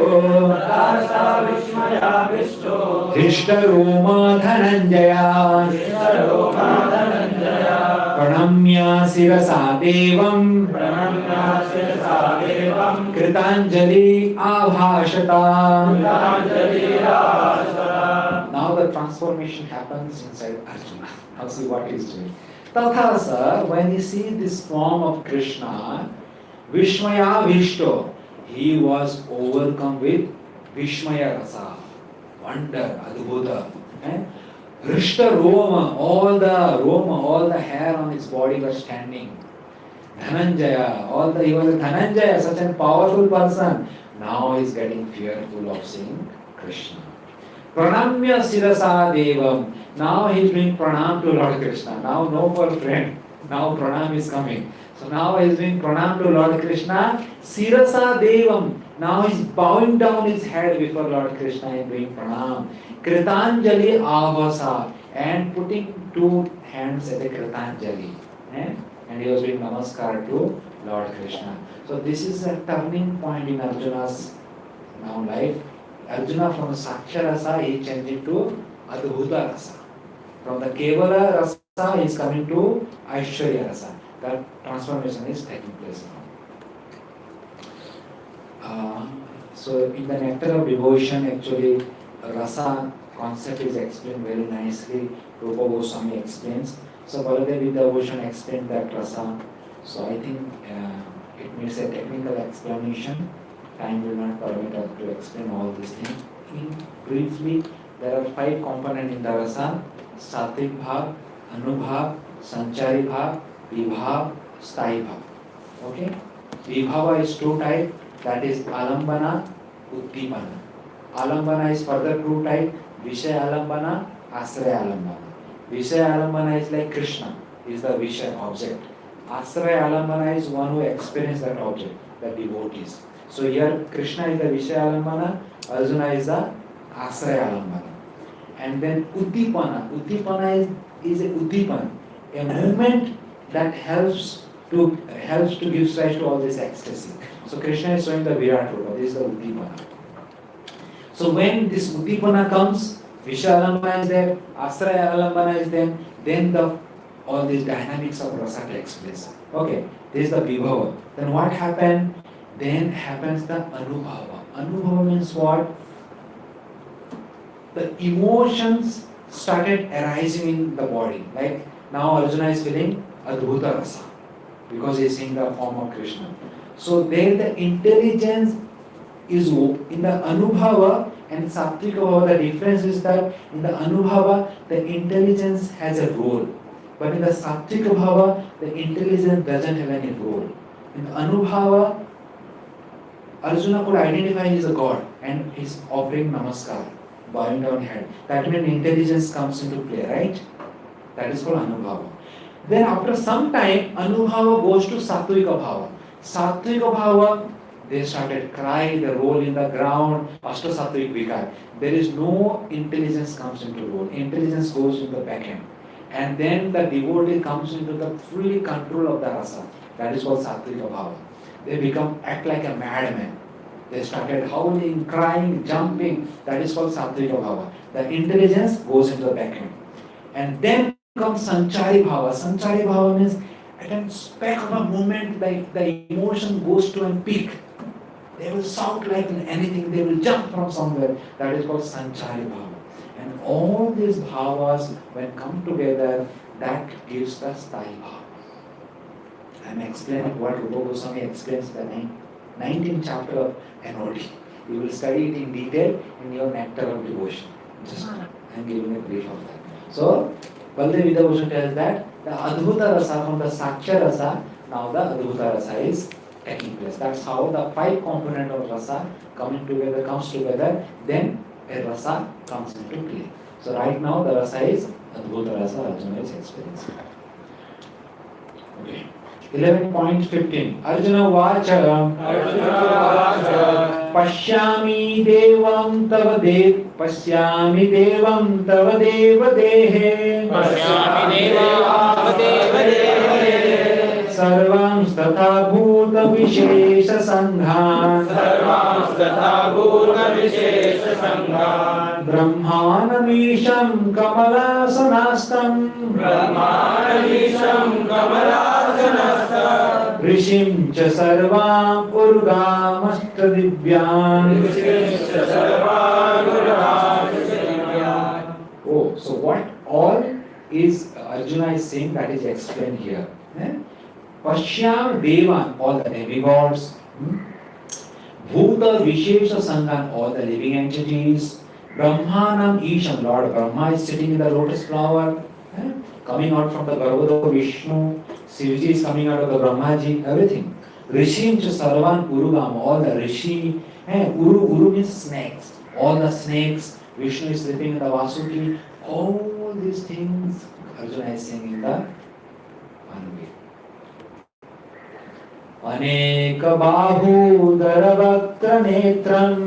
हृष्टरोमा धनञ्जया प्रणम्य शिरसा देवं कृताञ्जलि आभाषता. Now the transformation happens inside Arjuna. Now see what he is doing. Tatha sa, when you see this form of Krishna, Vishmaya Vishto, he was overcome with Vishmaya Rasa, wonder, Adbhuta. Rishta Roma, all the hair on his body was standing. Dhananjaya, he was a Dhananjaya, such a powerful person. Now he is getting fearful of seeing Krishna. Pranamya Sirasa Devam, now he is doing pranam to Lord Krishna. Now no more friend, now pranam is coming. So now he is doing pranam to Lord Krishna. Sirasa Devam. Now he is bowing down his head before Lord Krishna and doing pranam. Kritanjali Avasa. And putting two hands at the Kritanjali. And he was doing namaskar to Lord Krishna. So this is a turning point in Arjuna's now life. Arjuna from Saksha Rasa he changed to Adbhuta Rasa. From the Kevala Rasa he is coming to Aishwarya Rasa. That transformation is taking place now. So in the nectar of devotion, actually, rasa concept is explained very nicely. Rupa Goswami explains. So Baladev Vidyabhushan explained that rasa. So I think it needs a technical explanation. Time will not permit us to explain all these things. Briefly, there are 5 components in the rasa: sattvic bhav, anubhav, sanchari bhav, vibhav, sthayi bhav. Okay? Vibhava is 2 types, that is alambana, uddipana. Alambana is further 2 types, Vishaya alambana, Asraya alambana. Vishaya alambana is like Krishna, is the Vishaya object. Asraya alambana is one who experiences that object, the devotees. So here Krishna is the Vishaya alambana, Arjuna is the Asraya alambana. And then Uddipana. Uddipana is a Uddipana, a movement that helps to give rise to all this ecstasy. So Krishna is showing the Virat Rupa, this is the Uddipana. So when this Uddipana comes, Vishaya alambana is there, Asraya alambana is there, then all these dynamics of rasa takes place. Okay, this is the Vibhava. Then what happened? Then happens the Anubhava. Anubhava means what? The emotions started arising in the body. Like now Arjuna is feeling Adbhuta rasa because he is seeing the form of Krishna. So there the intelligence is in the Anubhava and Sattvika Bhava. The difference is that in the Anubhava the intelligence has a role. But in the Sattvika Bhava, the intelligence doesn't have any role. In the Anubhava, Arjuna could identify he is a god and is offering namaskar, bowing down head. That means intelligence comes into play, right? That is called Anubhava. Then after some time, Anubhava goes to Sattvika Bhava. Sattvika Bhava, they started crying, they roll in the ground, Ashta Sattvik Vikar. There is no intelligence comes into role. Intelligence goes in the back end. And then the devotee comes into the fully control of the rasa. That is called Sattvika Bhava. They act like a madman. They started howling, crying, jumping. That is called Sattvika Bhava. The intelligence goes into the back end. And then comes Sanchari Bhava. Sanchari Bhava means at a speck of a moment the emotion goes to a peak. They will shout like anything, they will jump from somewhere. That is called Sanchari Bhava. And all these bhavas, when come together, that gives the sthayi bhava. I am explaining what Rupa Goswami explains in the 19th chapter of NOD. You will study it in detail in your Nectar of Devotion. Just I am giving a brief of that. So, Baladev Vidyabhushan tells that the Adbhuta rasa from the Sakya rasa, now the Adbhuta rasa is taking place. That's how the 5 components of rasa comes together, then a rasa comes into play. So right now the rasa is Adbhuta rasa, Arjuna is experiencing. Okay. 11.15 Arjuna Vacha Pashyami Devam Tava Deva Dehe Sarvam Statha Bhuta Vishesha Sanghan Brahmanamisham Kamalasana Rishim cha sarvam urgamashta divyam. Oh, so what all is Arjuna is saying, that is explained here. Pashyam Devan, all the demigods. Bhuta Vishesha Sanghan, all the living entities. Brahmanam Isham, Lord Brahma is sitting in the lotus flower, coming out from the Garbhoda Vishnu. Shivji is coming out of the Brahmaji, everything. Rishim cha sarvan urugam, all the rishi. Uru means snakes. All the snakes. Vishnu is sleeping in the Vasuki. All these things Arjuna is saying in the Anvi. Aneka bahu daravaktra netram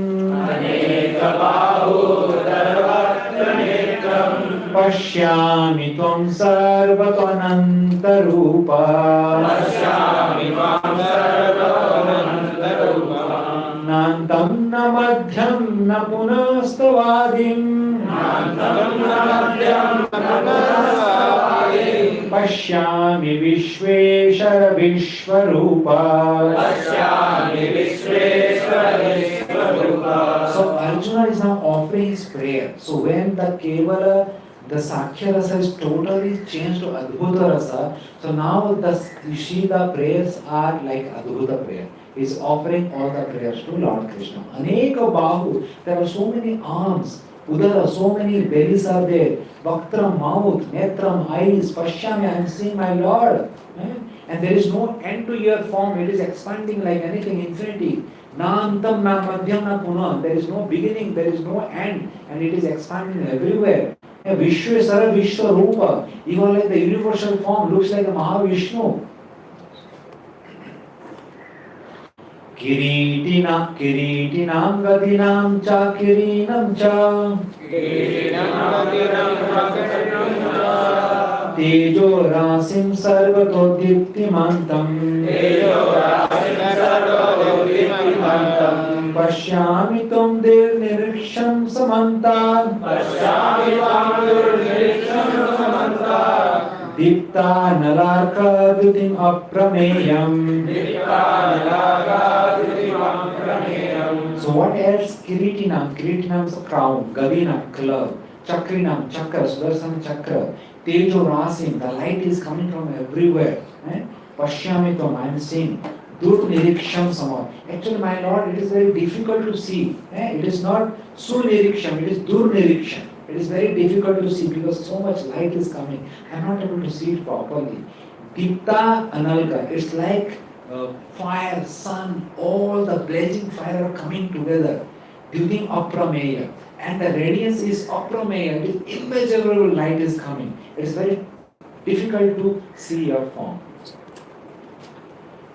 Pashyami tvam sarvatananta rupa Nantam na madhyam na punastavadim Pashyami Vishveshara Vishwarupa. So Arjuna is now offering offering his prayer. So when the Kevala, the Sakya Rasa is totally changed to Adbhuta Rasa, so now you see the prayers are like Adbhuta prayer. He is offering all the prayers to Lord Krishna. Aneka Bahu, there are so many arms, Udara, so many bellies are there, Bhaktram, mouth, Netram, eyes, Pashyami, I am seeing my Lord. And there is no end to your form, it is expanding like anything, infinity. Na antam, na madhyam, na puna. There is no beginning, there is no end, and it is expanding everywhere. Vishwesara Vishwarupa, even like the universal form, looks like a Mahavishnu. Kiritinam Gadinam Cha Kirinam Cha Tejo Rasim Sarvato Diptimantam Pashyami Tum Dev Niriksham Samanta Dipta Nalarka Dutim Aprameyam. So what else? Kiritinam. Kiritinam is a crown. Gadinam, club. Chakrinam, chakra. Sudarsana chakra. Tejo Rasim. The light is coming from everywhere. Pashyamitam. I am seeing. Dur Niriksham Samar. Actually, my Lord, it is very difficult to see. It is not Suniriksham. It is Dur Niriksham. It is very difficult to see because so much light is coming. I am not able to see it properly. Dipta Analka. It's like fire, sun, all the blazing fire are coming together. Duting Aprameya. And the radiance is Aprameya. It is immeasurable light is coming. It is very difficult to see your form.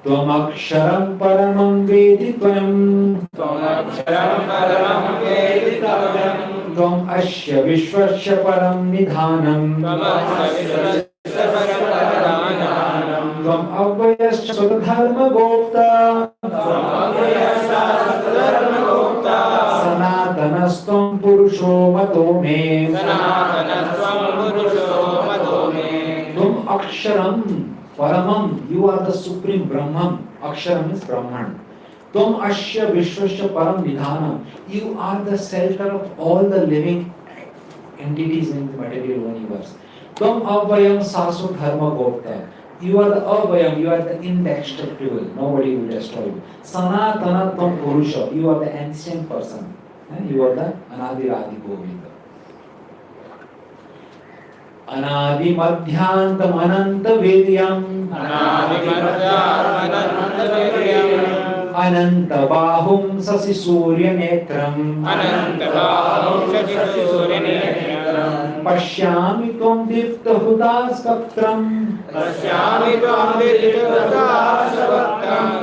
Tvamaksharam paramam veditvam Tvam asya vishwasya param nidhanam Tvam avayasya swadharma gopta Sanatanastvam purusho mato me Tvam aksharam paramam, you are the supreme Brahman. Aksharam is Brahman. Tvam asya vishwasya param nidhanam, you are the shelter of all the living entities in the material universe. Tvam avayam sasu dharma gopta, you are the avayam, you are the indestructible, nobody will destroy you. Sanatana tvam purusha, you are the ancient person, and you are the anadiradi govinda. Anadi madhyantam ananta vedyam Ananta bahum sasi surya netram Pashyami tvam dipta hudas spectrum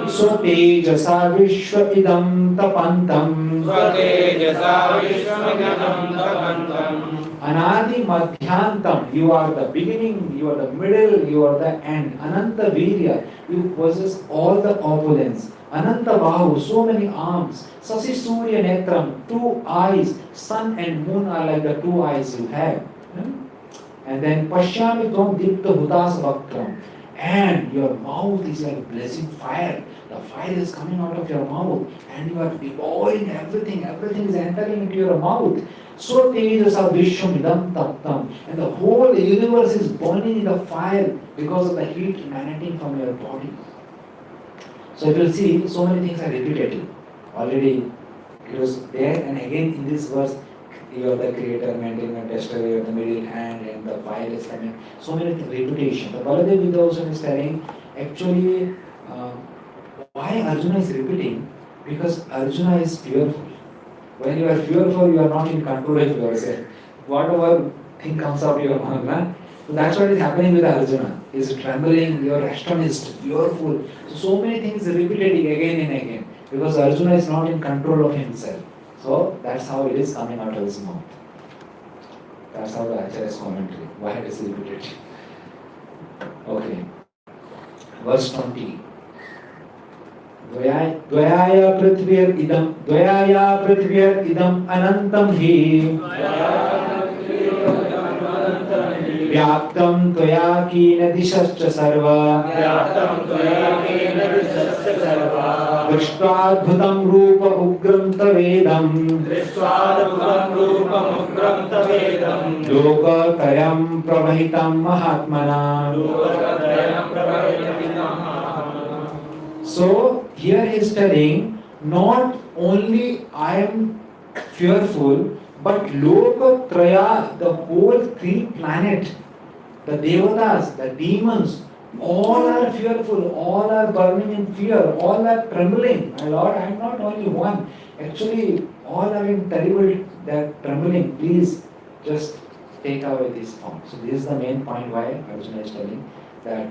Swatejasa vishwa idam tapantam Anadi Madhyantam, you are the beginning, you are the middle, you are the end. Ananta Virya, you possess all the opulence. Ananta Bahu, so many arms. Sasi Surya Netram, two eyes. Sun and moon are like the two eyes you have. And then Pashyami Tvam Dipta Hudas Bhaktram. And your mouth is like blazing fire. The fire is coming out of your mouth. And you are devouring everything. Everything is entering into your mouth. So Tejasa Vishwamidam Taptam. And the whole universe is burning in the fire because of the heat emanating from your body. So you will see so many things are repetitive. Already it was there, and again in this verse you are the creator, maintainer, tester, you are the middle hand, and the fire is coming. So many repetition. The Baladev Vidoshan is telling actually why Arjuna is repeating, because Arjuna is fearful. When you are fearful, you are not in control of yourself. Whatever thing comes out of your mouth, so that's what is happening with Arjuna. He is trembling, you are astonished, fearful. So many things repeated again and again, because Arjuna is not in control of himself. So that's how it is coming out of his mouth. That's how the Acharya's commentary. Why it is repeated. Okay. Verse 20. Dvayaya prithvyar idam anantam hi Vyaptam tvaya kina dishascha sarva Drishtva adbhutam rupa ugram तवेदम् दृष्ट्वाद्भुतं रूपमुग्रं तवेदं लोकत्रयं प्रवहितं महात्मना. लोकत्रयं प्रभवितं So here he is telling, not only I am fearful, but Lokatraya, the whole three planet, the devatas, the demons, all are fearful, all are burning in fear, all are trembling. My Lord, I am not only one. Actually, all are in terrible, they are trembling. Please just take away this form. So this is the main point why Arjuna is telling that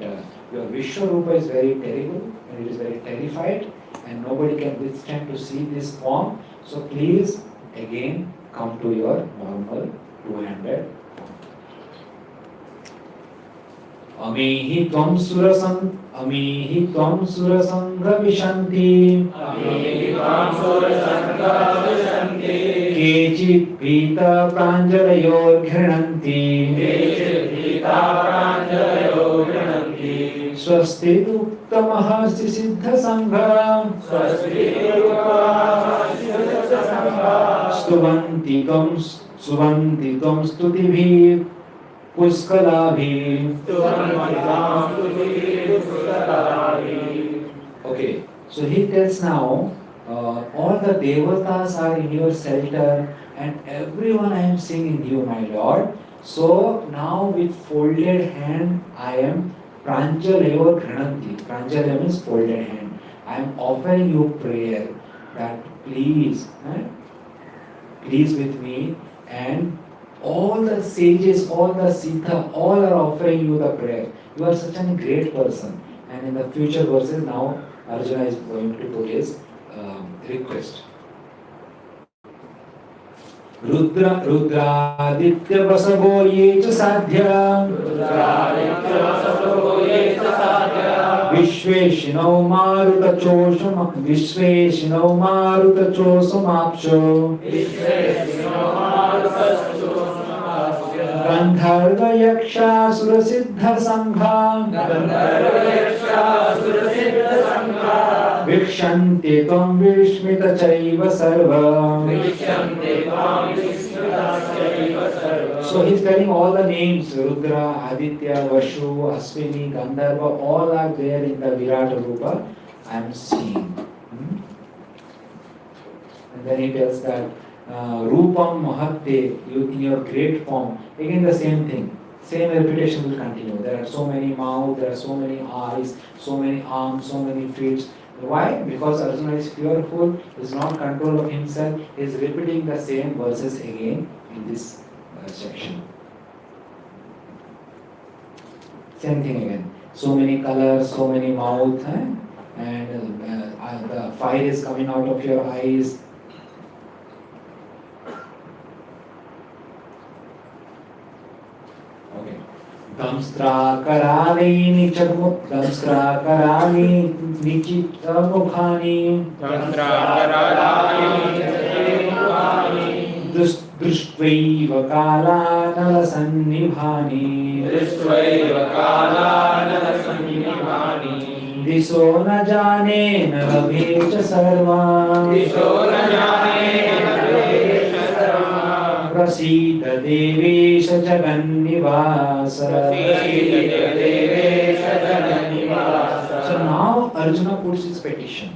your Vishwarupa is very terrible and it is very terrified and nobody can withstand to see this form. So please again come to your normal two-handed. Amihi tvam surasangha vishanti kechit pita pranjalayor ghrinanti swasti uktamah siddha sangha stuvanti tvam stutibhi Puskalabhi. Okay, so he tells now, all the devatas are in your shelter and everyone I am seeing in you, my Lord. So now with folded hand I am Pranjalayor Grananti. Pranjalaya means folded hand. I am offering you prayer that please, please with me, and all the sages, all the Sita, all are offering you the prayer. You are such a great person. And in the future verses now, Arjuna is going to put his request. Rudraditya vasavo ye cha sadhya Vishweshinau maruta chosumapsho Gandharva yaksha surasiddha sangha Vikshanti tvam vishmita chaiva sarva. So he is telling all the names, Rudra, Aditya, Vashu, Aswini, Gandharva, all are there in the Virata Rupa. I am seeing. And then he tells that Rupam Mahatte, you in your great form. Again the same thing. Same repetition will continue. There are so many mouths, there are so many eyes, so many arms, so many feet. Why? Because Arjuna is fearful, is not control of himself, is repeating the same verses again in this section. Same thing again. So many colors, so many mouths, and the fire is coming out of your eyes. Okay. Damstra karali nichita mukhani Dristvaiva kala nalasannibhani Diso na jane na labhecha sarva Prasita devesha jagannivasa. So now Arjuna puts his petition.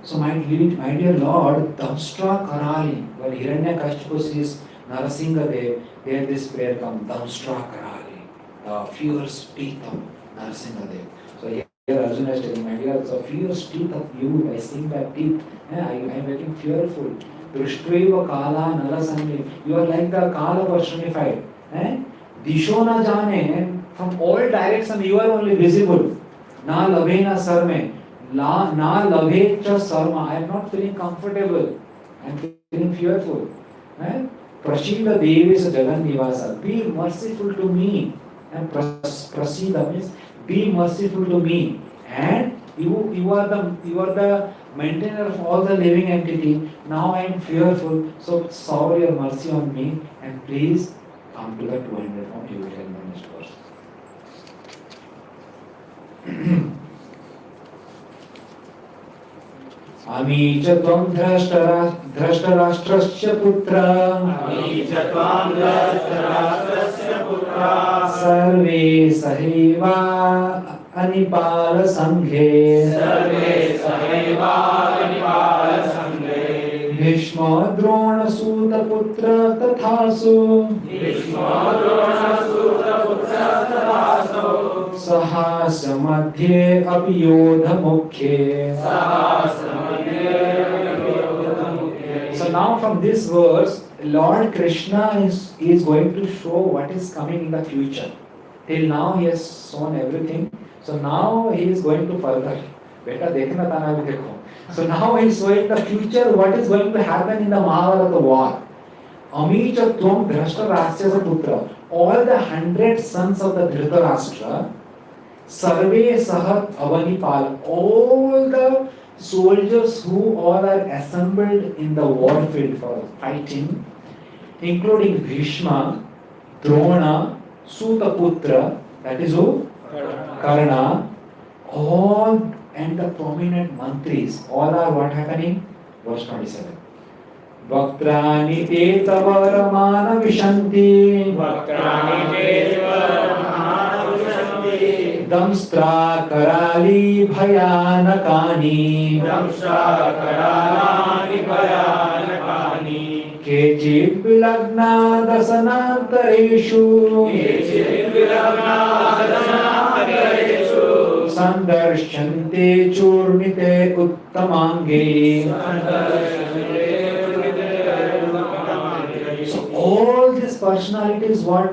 So my dear Lord, Damstra Karali, while Hiranyakashipu sees Narasimhadev, there this prayer comes, Damstra Karali, the fierce teeth of Narasimhadev. So here Arjuna is telling, my dear, the fierce teeth of you, I seeing that teeth, I am getting fearful. Drishtvaiva Kala Narasanni, you are like the Kala personified. Disho na jane, from all directions you are only visible. Na labhe na sarme. Na labhe cha sarma. I am not feeling comfortable. I am feeling fearful. Prashida Devesa Jagan Nivasa. Be merciful to me. And Prasida means be merciful to me. And you are the maintainer of all the living entity. Now I am fearful. So shower your mercy on me and please come to the 200 form. You will tell me next verse. अमी च त्वं धृष्टराष्ट्रस्य पुत्र सर्वे सहैवा अनिपाल संघे भीष्म द्रोण सूत पुत्र तथासु सहास मध्ये अपि Yodha मुख्ये. So now from this verse, Lord Krishna is going to show what is coming in the future. Till now he has shown everything. So now he is going to further. Beta dekhna tha na abhi dekho. So now he is showing the future, what is going to happen in the Mahabharata war. Ami cha tvam Dhritarashtrasya putra. All the 100 sons of the Dhritarashtra, sarve sahat avanipal. All the soldiers who all are assembled in the war field for fighting, including Bhishma, Drona, Sutaputra, that is who? Karna, all and the prominent mantris, all are what happening? Verse 27. Vaktrani te tavaramana vishanti Damstra karali bhayanakani Kechit vilagna dasanantareshu Sandarshante churnite uttamange. So all these personalities, what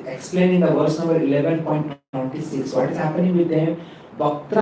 explained in the verse number 11.26, what is happening with them? Bhakta